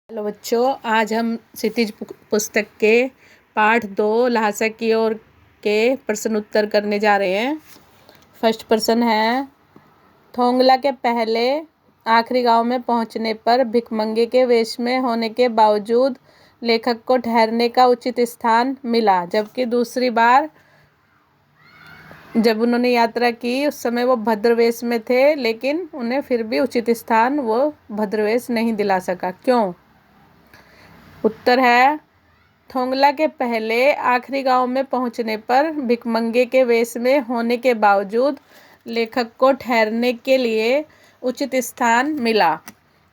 Hello बच्चों, आज हम क्षितिज पुस्तक के पाठ 2 ल्हासा की ओर के प्रश्न उत्तर करने जा रहे हैं। फर्स्ट प्रश्न है, थोंगला के पहले आखिरी गांव में पहुंचने पर भिखमंगे के वेश में होने के बावजूद लेखक को ठहरने का उचित स्थान मिला, जबकि दूसरी बार जब उन्होंने यात्रा की उस समय वो भद्रवेश में थे, लेकिन उन्हें फिर भी उचित स्थान वो भद्रवेश नहीं दिला सका। क्यों? उत्तर है, थोंगला के पहले आखिरी गांव में पहुंचने पर भिखमंगे के वेश में होने के बावजूद लेखक को ठहरने के लिए उचित स्थान मिला,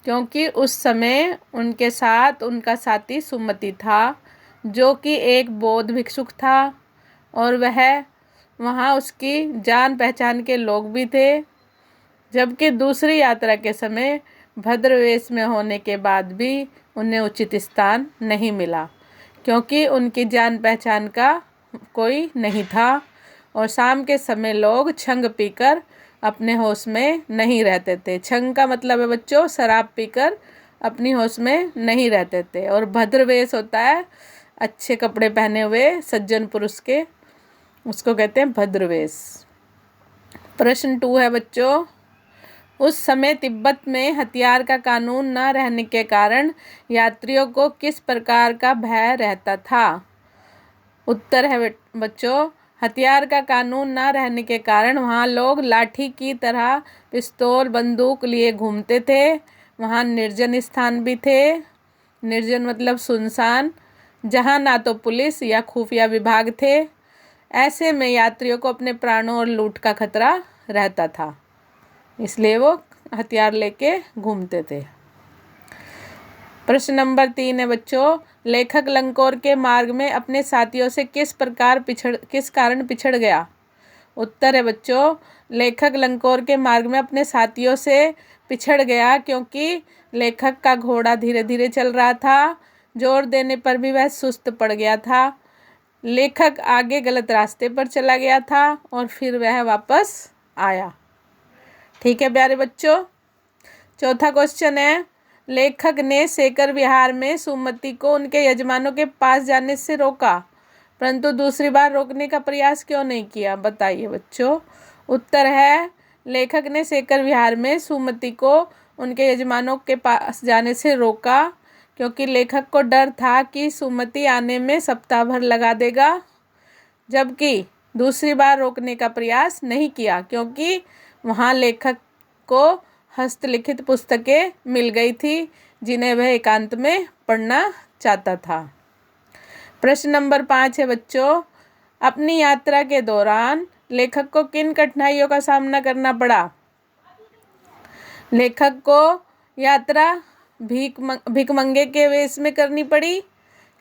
क्योंकि उस समय उनके साथ उनका साथी सुमति था, जो कि एक बौद्ध भिक्षुक था और वहाँ उसकी जान पहचान के लोग भी थे। जबकि दूसरी यात्रा के समय भद्रवेश में होने के बाद भी उन्हें उचित स्थान नहीं मिला, क्योंकि उनकी जान पहचान का कोई नहीं था और शाम के समय लोग छंग पीकर अपने होश में नहीं रहते थे। छंग का मतलब है बच्चों, शराब पीकर अपनी होश में नहीं रहते थे। और भद्रवेश होता है अच्छे कपड़े पहने हुए सज्जन पुरुष के, उसको कहते हैं भद्रवेश। प्रश्न 2 है बच्चों, उस समय तिब्बत में हथियार का कानून न रहने के कारण यात्रियों को किस प्रकार का भय रहता था? उत्तर है बच्चों, हथियार का कानून न रहने के कारण वहाँ लोग लाठी की तरह पिस्तौल बंदूक लिए घूमते थे। वहाँ निर्जन स्थान भी थे। निर्जन मतलब सुनसान, जहाँ ना तो पुलिस या खुफिया विभाग थे। ऐसे में यात्रियों को अपने प्राणों और लूट का खतरा रहता था, इसलिए वो हथियार लेके घूमते थे। प्रश्न नंबर 3 है बच्चों, लेखक लंकोर के मार्ग में अपने साथियों से किस कारण पिछड़ गया? उत्तर है बच्चों, लेखक लंकोर के मार्ग में अपने साथियों से पिछड़ गया क्योंकि लेखक का घोड़ा धीरे धीरे चल रहा था। जोर देने पर भी वह सुस्त पड़ गया था। लेखक आगे गलत रास्ते पर चला गया था और फिर वह वापस आया। ठीक है प्यारे बच्चों। चौथा क्वेश्चन है, लेखक ने शेखर विहार में सुमति को उनके यजमानों के पास जाने से रोका, परंतु दूसरी बार रोकने का प्रयास क्यों नहीं किया? बताइए बच्चों। उत्तर है, लेखक ने शेखर विहार में सुमति को उनके यजमानों के पास जाने से रोका क्योंकि लेखक को डर था कि सुमति आने में सप्ताह भर लगा देगा, जबकि दूसरी बार रोकने का प्रयास नहीं किया क्योंकि वहाँ लेखक को हस्तलिखित पुस्तकें मिल गई थी जिन्हें वह एकांत में पढ़ना चाहता था। प्रश्न नंबर 5 है बच्चों, अपनी यात्रा के दौरान लेखक को किन कठिनाइयों का सामना करना पड़ा? लेखक को यात्रा भिखमंगे के वेश में करनी पड़ी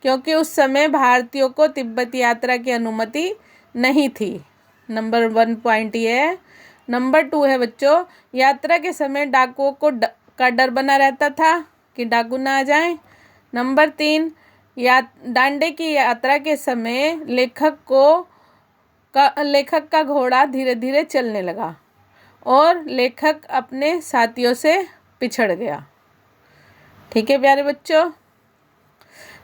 क्योंकि उस समय भारतीयों को तिब्बत यात्रा की अनुमति नहीं थी। नंबर 1 पॉइंट ये है। नंबर 2 है बच्चों, यात्रा के समय डाकुओं का डर बना रहता था कि डाकू ना आ जाएं। नंबर 3, डांडे की यात्रा के समय लेखक का घोड़ा धीरे धीरे चलने लगा और लेखक अपने साथियों से पिछड़ गया। ठीक है प्यारे बच्चों।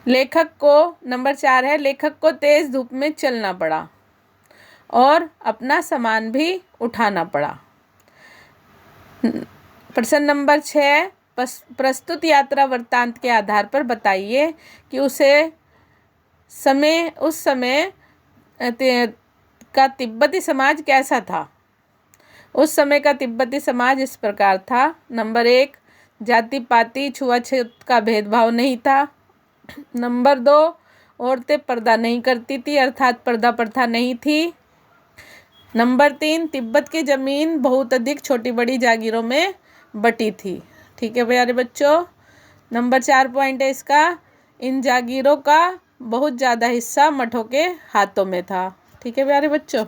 नंबर 4 है, लेखक को तेज धूप में चलना पड़ा और अपना सामान भी उठाना पड़ा। प्रश्न नंबर 6, प्रस्तुत यात्रा वृत्तांत के आधार पर बताइए कि उस समय का तिब्बती समाज कैसा था? उस समय का तिब्बती समाज इस प्रकार था। नंबर 1, जाति पाति छुआछूत का भेदभाव नहीं था। नंबर 2, औरतें पर्दा नहीं करती थी, अर्थात पर्दा प्रथा नहीं थी। नंबर 3, तिब्बत की जमीन बहुत अधिक छोटी बड़ी जागीरों में बटी थी। ठीक है प्यारे बच्चों। नंबर 4 पॉइंट है इसका, इन जागीरों का बहुत ज़्यादा हिस्सा मठों के हाथों में था। ठीक है प्यारे बच्चों।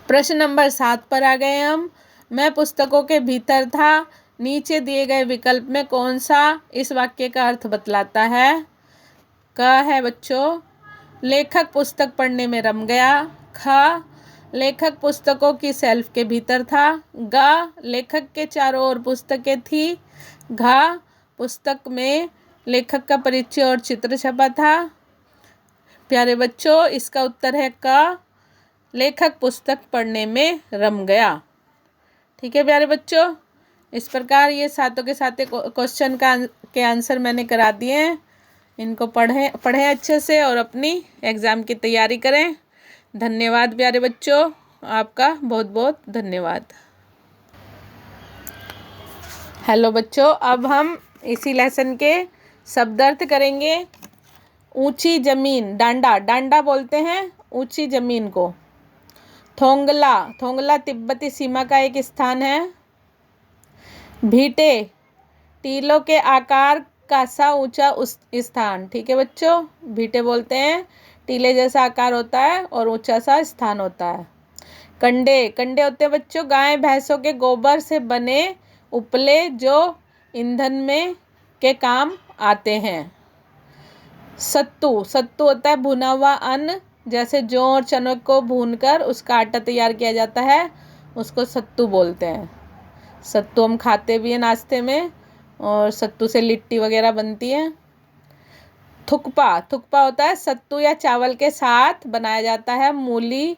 प्रश्न नंबर 7 पर आ गए हम। मैं पुस्तकों के भीतर था, नीचे दिए गए विकल्प में कौन सा इस वाक्य का अर्थ बतलाता है? क है बच्चों, लेखक पुस्तक पढ़ने में रम गया। ख, लेखक पुस्तकों की शेल्फ के भीतर था। ग, लेखक के चारों ओर पुस्तकें थी। घ, पुस्तक में लेखक का परिचय और चित्र छपा था। प्यारे बच्चों, इसका उत्तर है क, लेखक पुस्तक पढ़ने में रम गया। ठीक है प्यारे बच्चों, इस प्रकार ये सातों के साथ क्वेश्चन के आंसर मैंने करा दिए हैं। इनको पढ़ें अच्छे से और अपनी एग्ज़ाम की तैयारी करें। धन्यवाद प्यारे बच्चों, आपका बहुत बहुत धन्यवाद। हेलो बच्चों, अब हम इसी लेसन के शब्दार्थ करेंगे। ऊंची जमीन, डांडा, डांडा बोलते हैं ऊंची जमीन को। थोंगला, थोंगला तिब्बती सीमा का एक स्थान है। भीटे, टीलों के आकार का सा ऊंचा उस स्थान। ठीक है बच्चों, भीटे बोलते हैं टीले जैसा आकार होता है और ऊंचा सा स्थान होता है। कंडे, कंडे होते हैं बच्चों गाय भैंसों के गोबर से बने उपले जो ईंधन में के काम आते हैं। सत्तू, सत्तू होता है भुना हुआ अन्न, जैसे जौ और चने को भूनकर उसका आटा तैयार किया जाता है, उसको सत्तू बोलते हैं। सत्तू हम खाते भी हैं नाश्ते में, और सत्तू से लिट्टी वगैरह बनती है। थुक्पा, थुक्पा होता है सत्तू या चावल के साथ बनाया जाता है। मूली,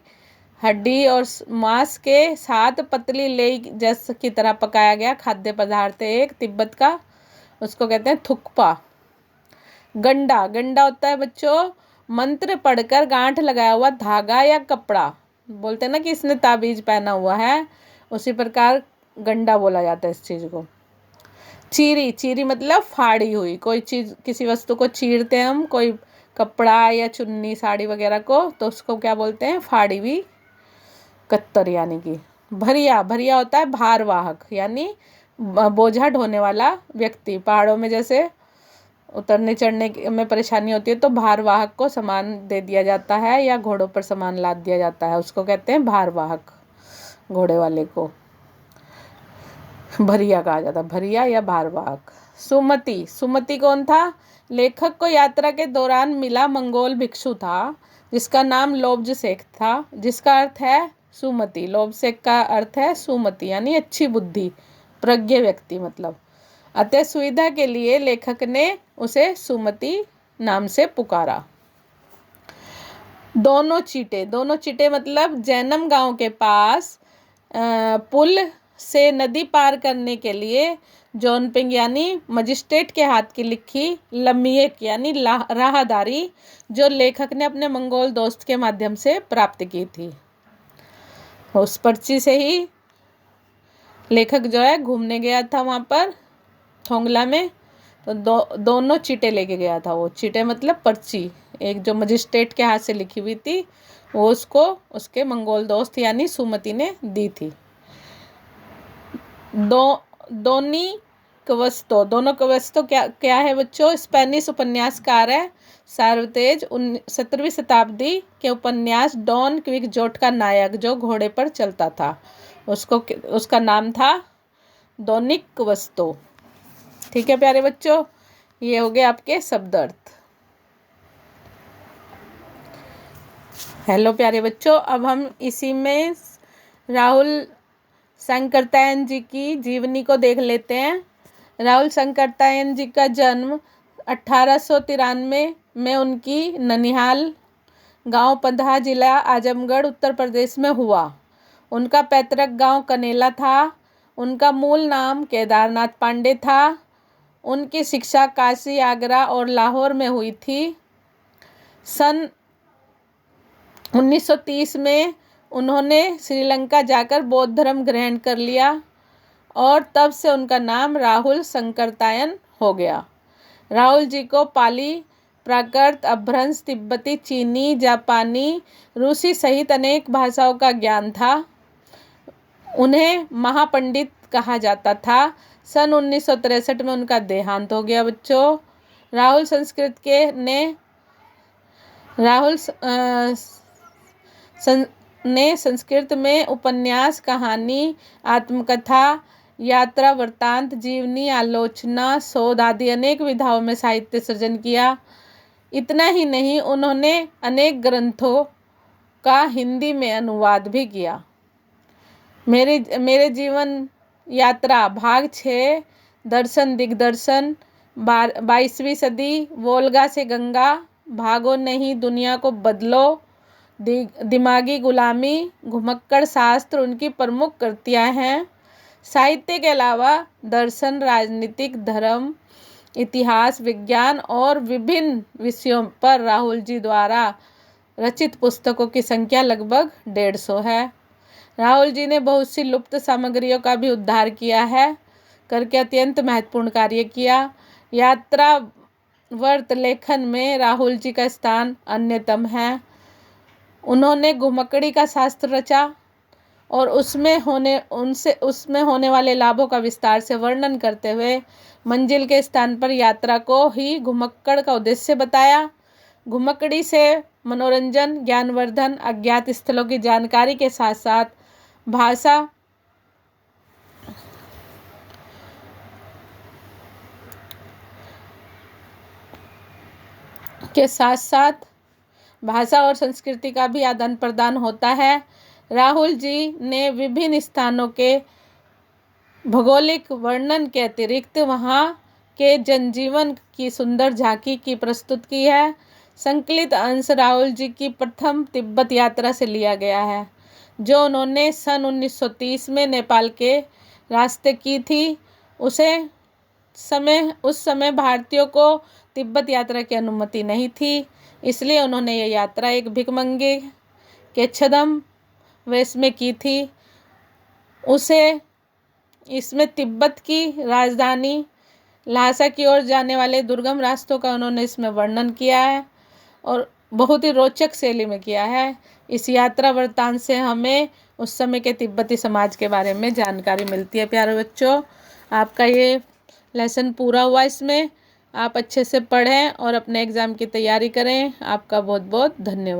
हड्डी और मांस के साथ पतली लेई जैसे की तरह पकाया गया खाद्य पदार्थ है एक तिब्बत का, उसको कहते हैं थुक्पा। गंडा, गंडा होता है बच्चों मंत्र पढ़कर गांठ लगाया हुआ धागा या कपड़ा। बोलते हैं ना कि इसने ताबीज पहना हुआ है, उसी प्रकार गंडा बोला जाता है इस चीज़ को। चीरी, चीरी मतलब फाड़ी हुई कोई चीज़, किसी वस्तु को चीरते हैं हम, कोई कपड़ा या चुन्नी साड़ी वगैरह को, तो उसको क्या बोलते हैं, फाड़ी हुई कत्तर यानी कि। भरिया, भरिया होता है भारवाहक यानी बोझा ढोने वाला व्यक्ति। पहाड़ों में जैसे उतरने चढ़ने में परेशानी होती है तो भारवाहक को सामान दे दिया जाता है या घोड़ों पर सामान लाद दिया जाता है, उसको कहते हैं भारवाहक। घोड़े वाले को भरिया कहा जाता है, भरिया या भारवाहक। सुमति, सुमति कौन था? लेखक को यात्रा के दौरान मिला मंगोल भिक्षु था जिसका नाम लोब्जसेक था, जिसका अर्थ है सुमति। लोब्जसेक का अर्थ है सुमति यानी अच्छी बुद्धि, प्रज्ञ व्यक्ति मतलब। अतः सुविधा के लिए लेखक ने उसे सुमति नाम से पुकारा। दोनों चीटे, दोनों चीटे मतलब जैनम गांव के पास पुल से नदी पार करने के लिए जॉनपिंग यानी मजिस्ट्रेट के हाथ की लिखी लम्हिक यानी राहदारी जो लेखक ने अपने मंगोल दोस्त के माध्यम से प्राप्त की थी। उस पर्ची से ही लेखक जो है घूमने गया था वहाँ पर थोंगला में, तो दोनों चीटें लेके गया था। वो चीटें मतलब पर्ची, एक जो मजिस्ट्रेट के हाथ से लिखी हुई थी वो उसको उसके मंगोल दोस्त यानी सुमति ने दी थी। दोनी कवस्तो, दोनों कवस्तो क्या है बच्चों? स्पेनिश उपन्यासकार है सार्वतेज। 17वीं शताब्दी के उपन्यास डॉन क्विक्सोट का नायक जो घोड़े पर चलता था, उसका नाम था दोनिक कवस्तो। ठीक है प्यारे बच्चों, ये हो गए आपके शब्दार्थ। हेलो प्यारे बच्चों, अब हम इसी में राहुल शंकरतायन जी की जीवनी को देख लेते हैं। राहुल शंकरतायन जी का जन्म 1893 में उनकी ननिहाल गांव पंधा जिला आजमगढ़ उत्तर प्रदेश में हुआ। उनका पैतृक गांव कनेला था। उनका मूल नाम केदारनाथ पांडे था। उनकी शिक्षा काशी, आगरा और लाहौर में हुई थी। सन 1930 में उन्होंने श्रीलंका जाकर बौद्ध धर्म ग्रहण कर लिया और तब से उनका नाम राहुल शंकरतायन हो गया। राहुल जी को पाली, प्राकृत, अपभ्रंश, तिब्बती, चीनी, जापानी, रूसी सहित अनेक भाषाओं का ज्ञान था। उन्हें महापंडित कहा जाता था। सन 1963 में उनका देहांत हो गया बच्चों। राहुल संस्कृत में उपन्यास, कहानी, आत्मकथा, यात्रा वृत्तांत, जीवनी, आलोचना, शोध आदि अनेक विधाओं में साहित्य सृजन किया। इतना ही नहीं, उन्होंने अनेक ग्रंथों का हिंदी में अनुवाद भी किया। मेरे जीवन यात्रा भाग 6 दर्शन दिग्दर्शन 22वीं सदी, वोल्गा से गंगा, भागो नहीं दुनिया को बदलो, दिमागी गुलामी, घुमक्कड़ शास्त्र उनकी प्रमुख कृतियाँ हैं। साहित्य के अलावा दर्शन, राजनीतिक, धर्म, इतिहास, विज्ञान और विभिन्न विषयों पर राहुल जी द्वारा रचित पुस्तकों की संख्या लगभग 150 है। राहुल जी ने बहुत सी लुप्त सामग्रियों का भी उद्धार किया है, करके अत्यंत महत्वपूर्ण कार्य किया। यात्रा वर्त लेखन में राहुल जी का स्थान अन्यतम है। उन्होंने घुमक्कड़ी का शास्त्र रचा और उसमें होने वाले लाभों का विस्तार से वर्णन करते हुए मंजिल के स्थान पर यात्रा को ही घुमक्कड़ का उद्देश्य बताया। घुमक्कड़ी से मनोरंजन, ज्ञानवर्धन, अज्ञात स्थलों की जानकारी के साथ साथ भाषा और संस्कृति का भी आदान प्रदान होता है। राहुल जी ने विभिन्न स्थानों के भौगोलिक वर्णन के अतिरिक्त वहाँ के जनजीवन की सुंदर झांकी की प्रस्तुत की है। संकलित अंश राहुल जी की प्रथम तिब्बत यात्रा से लिया गया है, जो उन्होंने सन 1930 में नेपाल के रास्ते की थी। उस समय भारतीयों को तिब्बत यात्रा की अनुमति नहीं थी, इसलिए उन्होंने यह यात्रा एक भिखमंगे के छद्म वेश में की थी। इसमें तिब्बत की राजधानी ल्हासा की ओर जाने वाले दुर्गम रास्तों का उन्होंने इसमें वर्णन किया है और बहुत ही रोचक शैली में किया है। इस यात्रा वृत्तांत से हमें उस समय के तिब्बती समाज के बारे में जानकारी मिलती है। प्यारे बच्चों, आपका ये लेसन पूरा हुआ। इसमें आप अच्छे से पढ़ें और अपने एग्ज़ाम की तैयारी करें। आपका बहुत बहुत धन्यवाद।